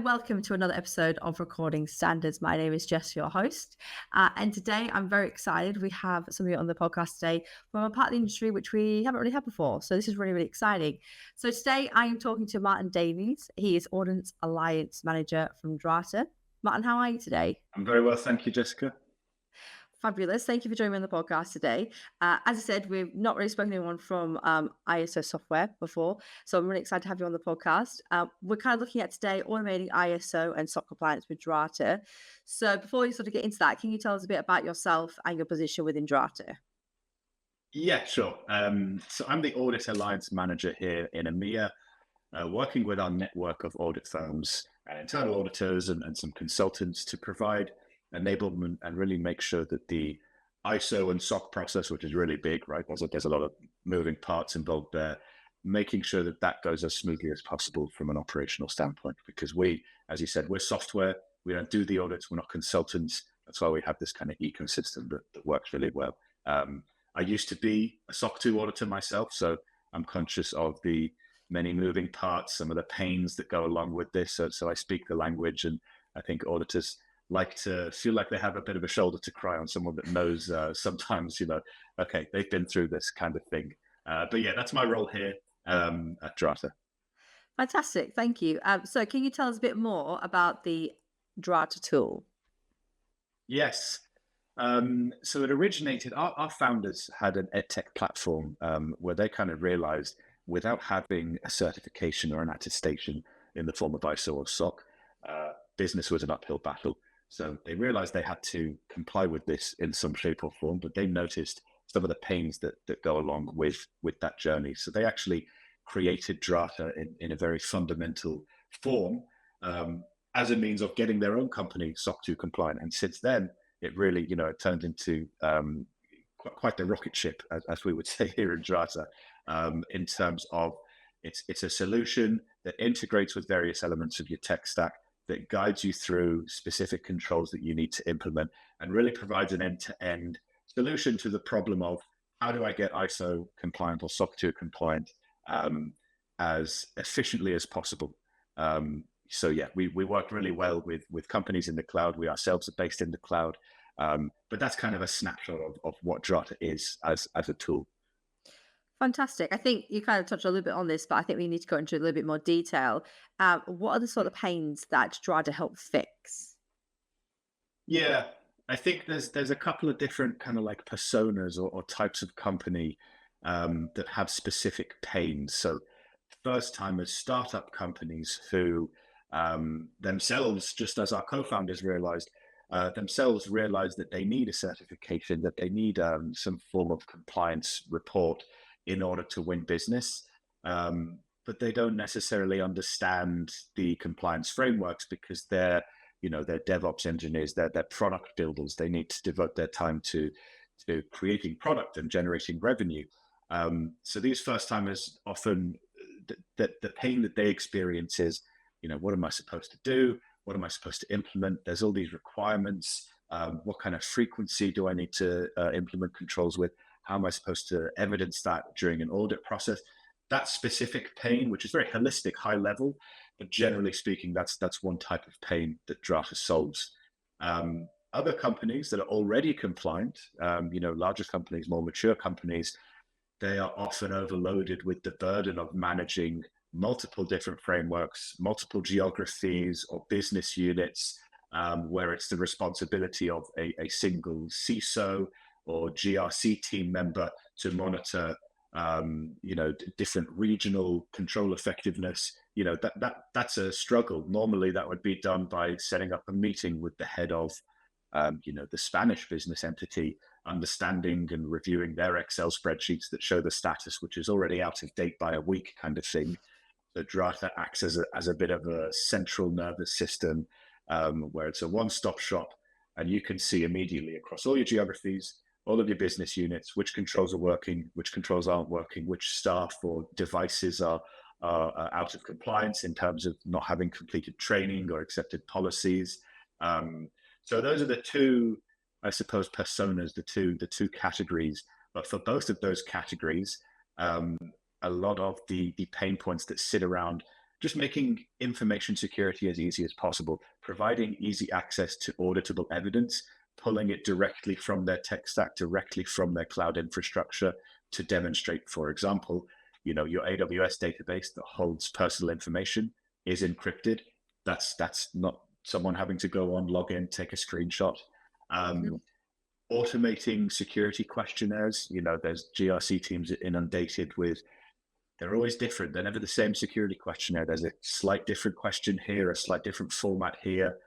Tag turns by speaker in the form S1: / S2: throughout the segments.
S1: and welcome to another episode of Recording Standards. My name is Jess, your host, and today I'm very excited. We have somebody on the podcast today from a part of the industry which we haven't really had before, so this is really, really exciting. So today I am talking to Martin Davies. He is Audits Alliance Manager from Drata. Martin, how are you today?
S2: I'm very well, thank you, Jessica.
S1: Fabulous. Thank you for joining me on the podcast today. As I said, we've not really spoken to anyone from ISO software before, so I'm really excited to have you on the podcast. We're kind of looking at today automating ISO and SOC compliance with Drata. So before we sort of get into that, can you tell us a bit about yourself and your position within Drata?
S2: Yeah, sure. So I'm the Audit Alliance Manager here in EMEA, working with our network of audit firms and internal auditors and some consultants to provide enablement and really make sure that the ISO and SOC process, which is really big, right? There's a lot of moving parts involved there, making sure that that goes as smoothly as possible from an operational standpoint. Because we, as you said, we're software. We don't do the audits. We're not consultants. That's why we have this kind of ecosystem that works really well. I used to be a SOC 2 auditor myself, so I'm conscious of the many moving parts, some of the pains that go along with this. So I speak the language, and I think auditors like to feel like they have a bit of a shoulder to cry on, someone that knows sometimes, okay, they've been through this kind of thing. But yeah, that's my role here at Drata.
S1: Fantastic. Thank you. So can you tell us a bit more about the Drata tool?
S2: Yes. So it originated, our founders had an edtech platform where they kind of realized without having a certification or an attestation in the form of ISO or SOC, business was an uphill battle. So they realized they had to comply with this in some shape or form, but they noticed some of the pains that go along with that journey. So they actually created Drata in a very fundamental form as a means of getting their own company SOC 2 compliant. And since then, it really, it turned into quite the rocket ship, as we would say here in Drata, in terms of it's a solution that integrates with various elements of your tech stack, that guides you through specific controls that you need to implement, and really provides an end-to-end solution to the problem of how do I get ISO compliant or SOC 2 compliant as efficiently as possible. So yeah, we work really well with companies in the cloud. We ourselves are based in the cloud, but that's kind of a snapshot of what Drata is as a tool.
S1: Fantastic. I think you kind of touched a little bit on this, but I think we need to go into a little bit more detail. What are the sort of pains that Drata help fix?
S2: Yeah, I think there's a couple of different kind of like personas or types of company that have specific pains. So first timers, startup companies who themselves, just as our co-founders realized that they need a certification, that they need some form of compliance report in order to win business. But they don't necessarily understand the compliance frameworks because they're DevOps engineers, they're product builders. They need to devote their time to creating product and generating revenue. So these first timers often, the pain that they experience is, what am I supposed to do? What am I supposed to implement? There's all these requirements. What kind of frequency do I need to implement controls with? How am I supposed to evidence that during an audit process? That specific pain, which is very holistic, high level, but generally speaking, that's one type of pain that Drata solves. Other companies that are already compliant, larger companies, more mature companies, they are often overloaded with the burden of managing multiple different frameworks, multiple geographies or business units, where it's the responsibility of a single CISO or GRC team member to monitor, different regional control effectiveness. That's a struggle. Normally that would be done by setting up a meeting with the head of, the Spanish business entity, understanding and reviewing their Excel spreadsheets that show the status, which is already out of date by a week kind of thing. So Drata acts as a bit of a central nervous system, where it's a one-stop shop, and you can see immediately across all your geographies, all of your business units, which controls are working, which controls aren't working, which staff or devices are out of compliance in terms of not having completed training or accepted policies. So those are the two, I suppose, personas, the two categories. But for both of those categories, a lot of the pain points that sit around just making information security as easy as possible, providing easy access to auditable evidence, pulling it directly from their tech stack, directly from their cloud infrastructure to demonstrate, for example, your AWS database that holds personal information is encrypted. That's not someone having to go on, log in, take a screenshot. Automating security questionnaires, there's GRC teams inundated with, they're always different. They're never the same security questionnaire. There's a slight different question here, a slight different format here.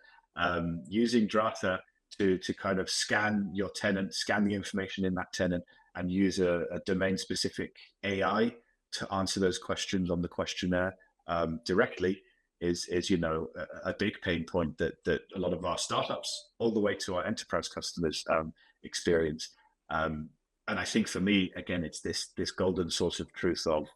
S2: Using Drata to kind of scan your tenant, scan the information in that tenant, and use a domain-specific AI to answer those questions on the questionnaire directly is a big pain point that a lot of our startups, all the way to our enterprise customers, experience. And I think for me, again, it's this golden source of truth of,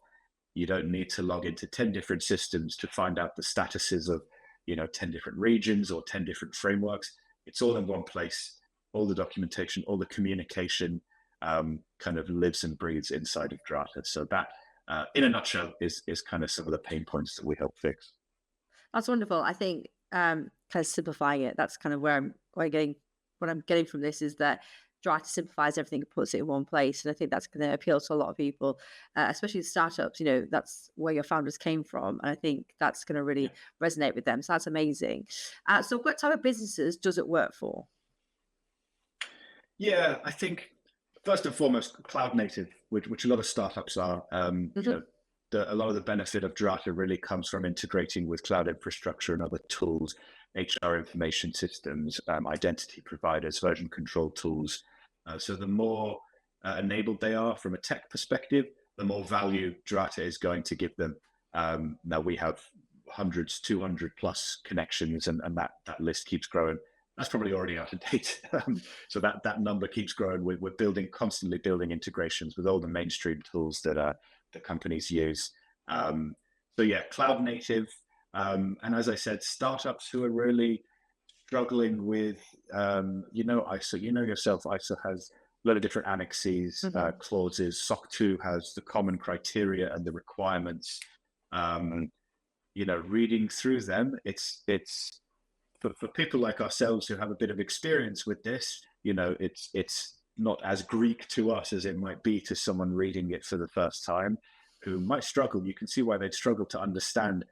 S2: you don't need to log into 10 different systems to find out the statuses of 10 different regions or 10 different frameworks. It's all in one place. All the documentation, all the communication kind of lives and breathes inside of Drata. So that, in a nutshell, is kind of some of the pain points that we help fix.
S1: That's wonderful. I think kind of simplifying it, that's kind of what I'm getting from this is that Drata simplifies everything and puts it in one place. And I think that's going to appeal to a lot of people, especially startups. That's where your founders came from. And I think that's going to really resonate with them. So that's amazing. So what type of businesses does it work for?
S2: Yeah, I think first and foremost, cloud native, which a lot of startups are. A lot of the benefit of Drata really comes from integrating with cloud infrastructure and other tools, HR information systems, identity providers, version control tools. So the more enabled they are from a tech perspective, the more value Drata is going to give them. Now we have hundreds, 200 plus connections, and that list keeps growing. That's probably already out of date. So that number keeps growing. We're constantly building integrations with all the mainstream tools that the companies use. So yeah, cloud native. And as I said, startups who are really struggling with, ISO, yourself, ISO has a lot of different annexes, clauses. SOC 2 has the common criteria and the requirements. Reading through them, it's for people like ourselves who have a bit of experience with this, it's not as Greek to us as it might be to someone reading it for the first time, who might struggle. You can see why they'd struggle to understand,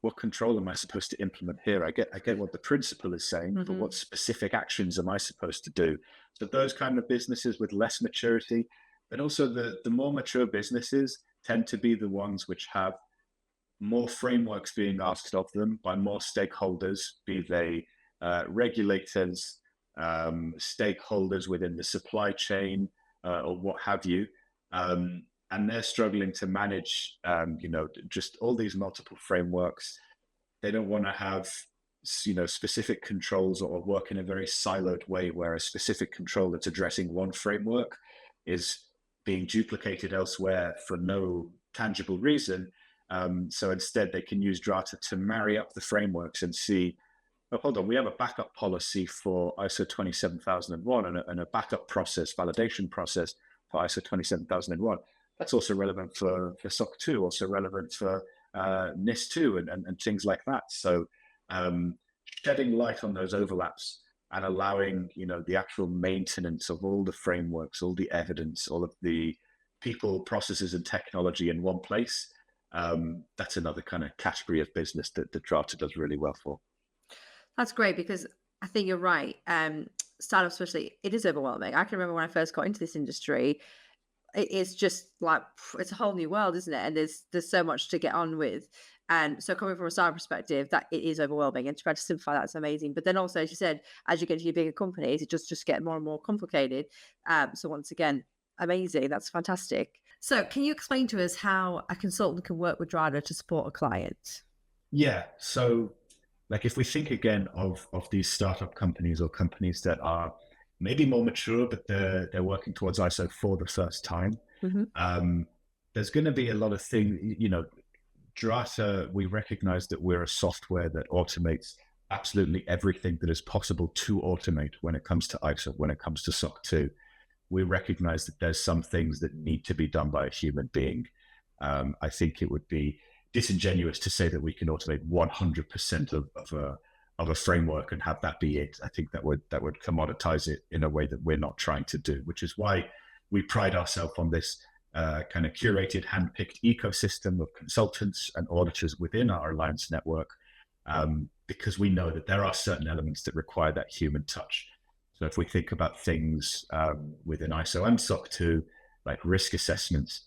S2: what control am I supposed to implement here? I get what the principle is saying, but what specific actions am I supposed to do? So those kind of businesses with less maturity, but also the more mature businesses tend to be the ones which have more frameworks being asked of them by more stakeholders, be they regulators, stakeholders within the supply chain, or what have you. And they're struggling to manage, just all these multiple frameworks. They don't want to have, specific controls or work in a very siloed way where a specific control that's addressing one framework is being duplicated elsewhere for no tangible reason. So instead, they can use Drata to marry up the frameworks and see, oh, hold on, we have a backup policy for ISO 27001 and a backup process, validation process for ISO 27001. That's also relevant for SOC 2, also relevant for NIST 2 and things like that. So shedding light on those overlaps and allowing, the actual maintenance of all the frameworks, all the evidence, all of the people, processes, and technology in one place. That's another kind of category of business that Drata does really well for.
S1: That's great, because I think you're right. Startups, especially, it is overwhelming. I can remember when I first got into this industry, it's just like, it's a whole new world, isn't it? And there's so much to get on with. And so coming from a startup perspective, that it is overwhelming, and to try to simplify that's amazing. But then also, as you said, as you get into your bigger companies, it just get more and more complicated. So once again, amazing. That's fantastic. So can you explain to us how a consultant can work with Drata to support a client?
S2: Yeah. So like, if we think again of these startup companies or companies that are maybe more mature, but they're working towards ISO for the first time, there's going to be a lot of things, Drata, we recognize that we're a software that automates absolutely everything that is possible to automate when it comes to ISO, when it comes to SOC 2. We recognize that there's some things that need to be done by a human being. I think it would be disingenuous to say that we can automate 100% of a framework and have that be it. I think that would commoditize it in a way that we're not trying to do, which is why we pride ourselves on this kind of curated, hand-picked ecosystem of consultants and auditors within our alliance network, because we know that there are certain elements that require that human touch. So if we think about things within ISO and SOC 2, like risk assessments,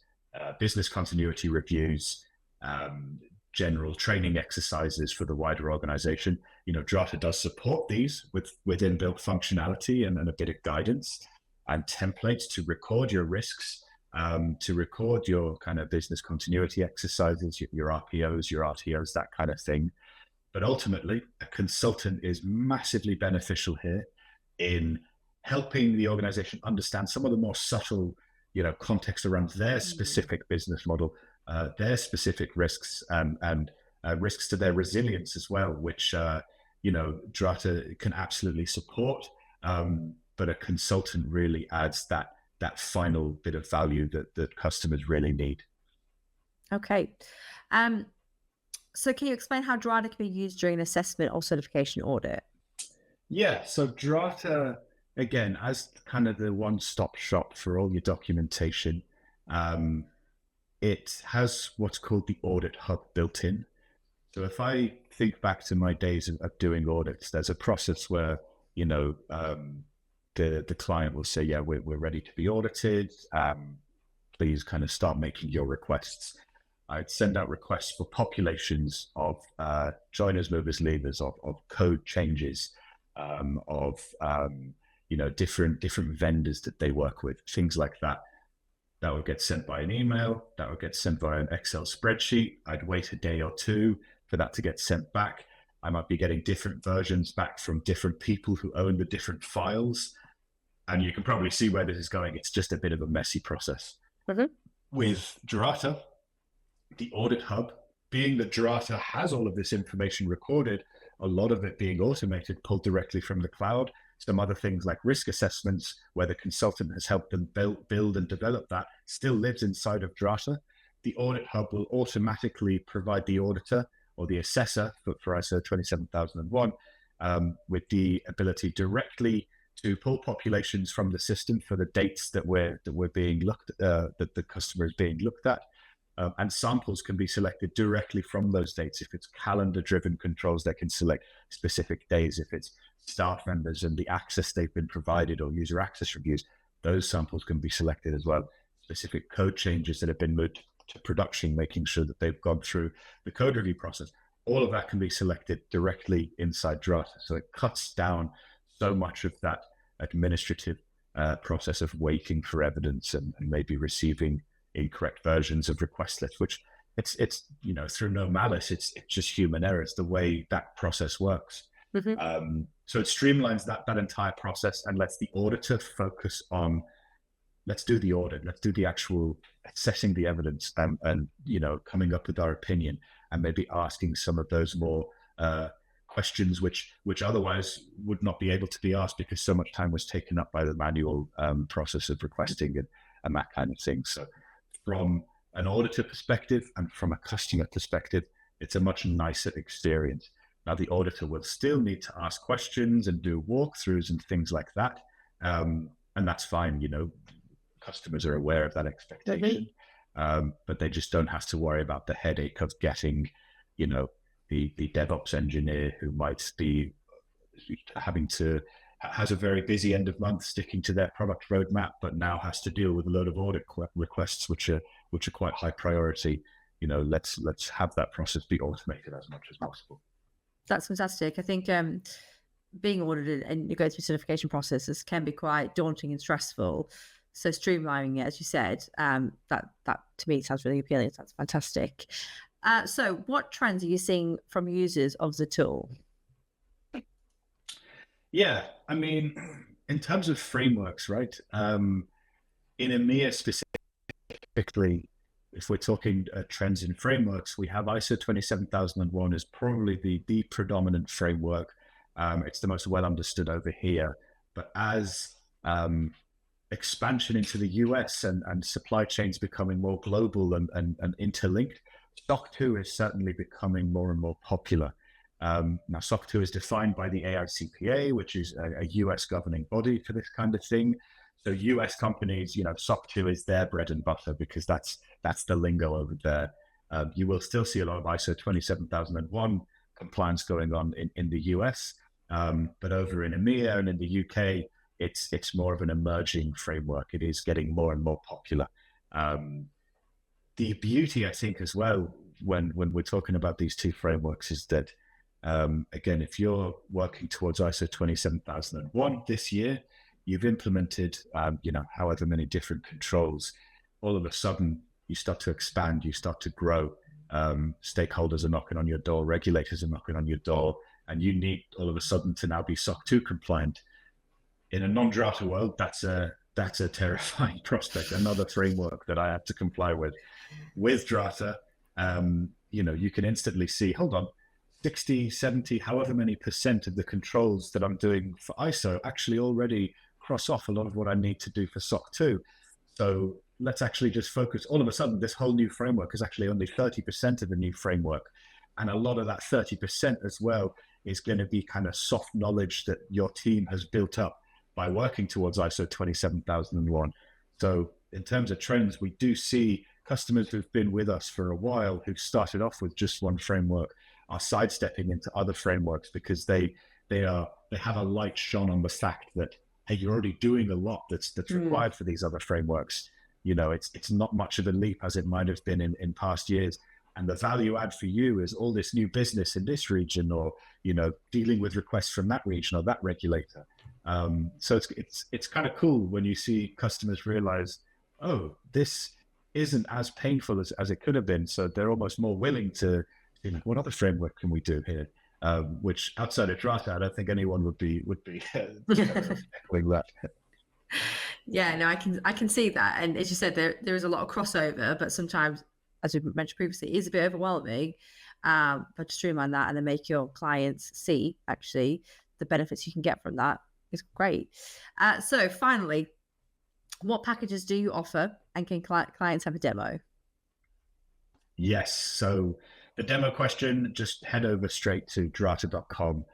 S2: business continuity reviews, general training exercises for the wider organization, Drata does support these with inbuilt functionality and a bit of guidance and templates to record your risks, to record your kind of business continuity exercises, your RPOs, your RTOs, that kind of thing. But ultimately, a consultant is massively beneficial here in helping the organization understand some of the more subtle, context around their specific business model, their specific risks, and risks to their resilience as well, which, Drata can absolutely support. But a consultant really adds that final bit of value that customers really need.
S1: Okay. So can you explain how Drata can be used during an assessment or certification audit?
S2: Yeah, so Drata, again, as kind of the one-stop shop for all your documentation, it has what's called the audit hub built in. So if I think back to my days of doing audits, there's a process where, the client will say, yeah, we're ready to be audited. Please kind of start making your requests. I'd send out requests for populations of joiners, movers, leavers, of code changes, of different vendors that they work with, things like that. That would get sent by an email. That would get sent via an Excel spreadsheet. I'd wait a day or two for that to get sent back. I might be getting different versions back from different people who own the different files. And you can probably see where this is going. It's just a bit of a messy process.
S1: Mm-hmm.
S2: With Drata, the audit hub, being that Drata has all of this information recorded, a lot of it being automated, pulled directly from the cloud. Some other things like risk assessments, where the consultant has helped them build and develop that, still lives inside of Drata. The audit hub will automatically provide the auditor or the assessor for ISO 27001 with the ability directly to pull populations from the system for the dates that we're being looked that the customer is being looked at. And samples can be selected directly from those dates. If it's calendar-driven controls, they can select specific days. If it's staff members and the access they've been provided or user access reviews, those samples can be selected as well. Specific code changes that have been moved to production, making sure that they've gone through the code review process. All of that can be selected directly inside Drata. So it cuts down so much of that administrative process of waiting for evidence and maybe receiving incorrect versions of request lists, which it's through no malice, it's just human error. It's the way that process works.
S1: Mm-hmm.
S2: So it streamlines that entire process and lets the auditor focus on, let's do the audit, let's do the actual assessing the evidence and coming up with our opinion, and maybe asking some of those more questions which otherwise would not be able to be asked because so much time was taken up by the manual process of requesting and that kind of thing. So from an auditor perspective and from a customer perspective, it's a much nicer experience. Now, the auditor will still need to ask questions and do walkthroughs and things like that. And that's fine, customers are aware of that expectation, but they just don't have to worry about the headache of getting, the DevOps engineer who might be has a very busy end of month sticking to their product roadmap, but now has to deal with a load of audit requests, which are quite high priority. Let's have that process be automated as much as possible.
S1: That's fantastic. I think being audited and you go through certification processes can be quite daunting and stressful. So streamlining it, as you said, that to me sounds really appealing. That's fantastic. So what trends are you seeing from users of the tool?
S2: Yeah, I mean, in terms of frameworks, right? In EMEA specifically, if we're talking trends in frameworks, we have ISO 27001 as probably the predominant framework. It's the most well understood over here. But as expansion into the US and supply chains becoming more global and interlinked, SOC 2 is certainly becoming more and more popular. Now, SOC 2 is defined by the AICPA, which is a US governing body for this kind of thing. So US companies, SOC 2 is their bread and butter because that's the lingo over there. You will still see a lot of ISO 27001 compliance going on in the US, but over in EMEA and in the UK, it's more of an emerging framework. It is getting more and more popular. The beauty, I think, as well, when we're talking about these two frameworks is that, again, if you're working towards ISO 27001 this year, you've implemented, however many different controls, all of a sudden you start to expand, you start to grow. Stakeholders are knocking on your door, regulators are knocking on your door, and you need all of a sudden to now be SOC 2 compliant. In a non-Drata world, that's a terrifying prospect. Another framework that I have to comply with. With Drata, you can instantly see, hold on, 60, 70, however many % of the controls that I'm doing for ISO actually already cross off a lot of what I need to do for SOC 2. So let's actually just focus. All of a sudden, this whole new framework is actually only 30% of the new framework. And a lot of that 30% as well is going to be kind of soft knowledge that your team has built up by working towards ISO 27001. So in terms of trends, we do see customers who've been with us for a while, who started off with just one framework, are sidestepping into other frameworks because they have a light shone on the fact that, hey, you're already doing a lot that's required for these other frameworks. It's not much of a leap as it might have been in past years. And the value add for you is all this new business in this region, or, dealing with requests from that region or that regulator. So it's kind of cool when you see customers realize, oh, this isn't as painful as it could have been. So they're almost more willing to, what other framework can we do here? Which outside of Drata, I don't think anyone would be echoing that.
S1: Yeah, no, I can see that. And as you said, there is a lot of crossover, but sometimes, as we mentioned previously, it is a bit overwhelming. But to streamline that and then make your clients see actually the benefits you can get from that is great. So finally, what packages do you offer, and can clients have a demo?
S2: Yes. So the demo question, just head over straight to drata.com.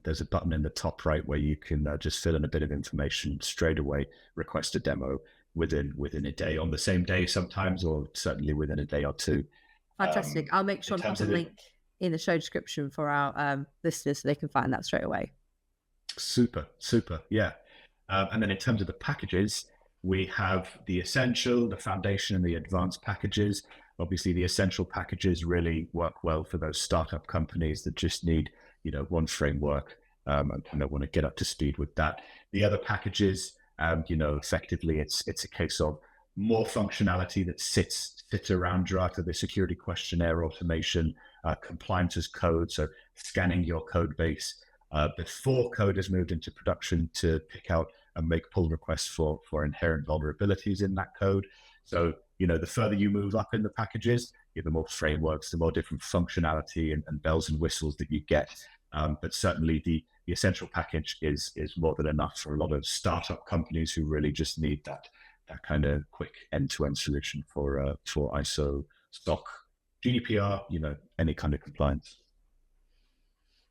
S2: There's a button in the top right where you can just fill in a bit of information straight away, request a demo within a day, on the same day sometimes, or certainly within a day or two.
S1: Fantastic. I'll make sure to put a link in the show description for our listeners so they can find that straight away.
S2: Super. Yeah. And then in terms of the packages, we have the essential, the foundation, and the advanced packages. Obviously, the essential packages really work well for those startup companies that just need, one framework and kind of want to get up to speed with that. The other packages, effectively, it's a case of more functionality that sits around Drata, the security questionnaire automation, compliance as code, so scanning your code base before code is moved into production to pick out and make pull requests for inherent vulnerabilities in that code. So, the further you move up in the packages, the more frameworks, the more different functionality and bells and whistles that you get. But certainly the essential package is more than enough for a lot of startup companies who really just need that kind of quick end-to-end solution for ISO, SOC, GDPR, any kind of compliance.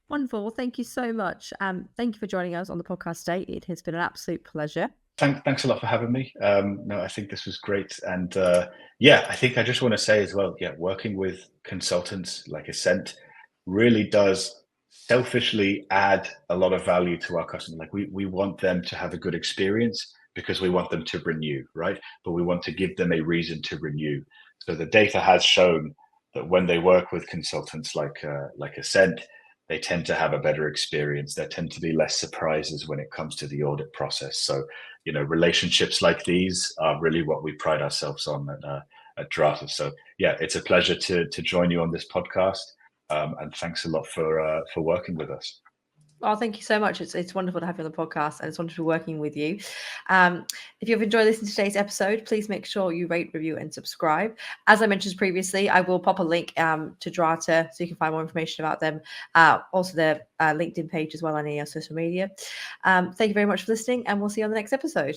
S1: Wonderful. Well, thank you so much. Thank you for joining us on the podcast today. It has been an absolute pleasure.
S2: Thanks a lot for having me. No, I think this was great. And I think I just want to say as well, working with consultants like Assent really does selfishly add a lot of value to our customers. Like we want them to have a good experience because we want them to renew, right? But we want to give them a reason to renew. So the data has shown that when they work with consultants like Assent, they tend to have a better experience. There tend to be less surprises when it comes to the audit process. So, relationships like these are really what we pride ourselves on at Drata. So, it's a pleasure to join you on this podcast. And thanks a lot for working with us.
S1: Oh, thank you so much. It's wonderful to have you on the podcast, and it's wonderful working with you. If you've enjoyed listening to today's episode, please make sure you rate, review, and subscribe. As I mentioned previously, I will pop a link to Drata so you can find more information about them. Also, their LinkedIn page as well on any social media. Thank you very much for listening, and we'll see you on the next episode.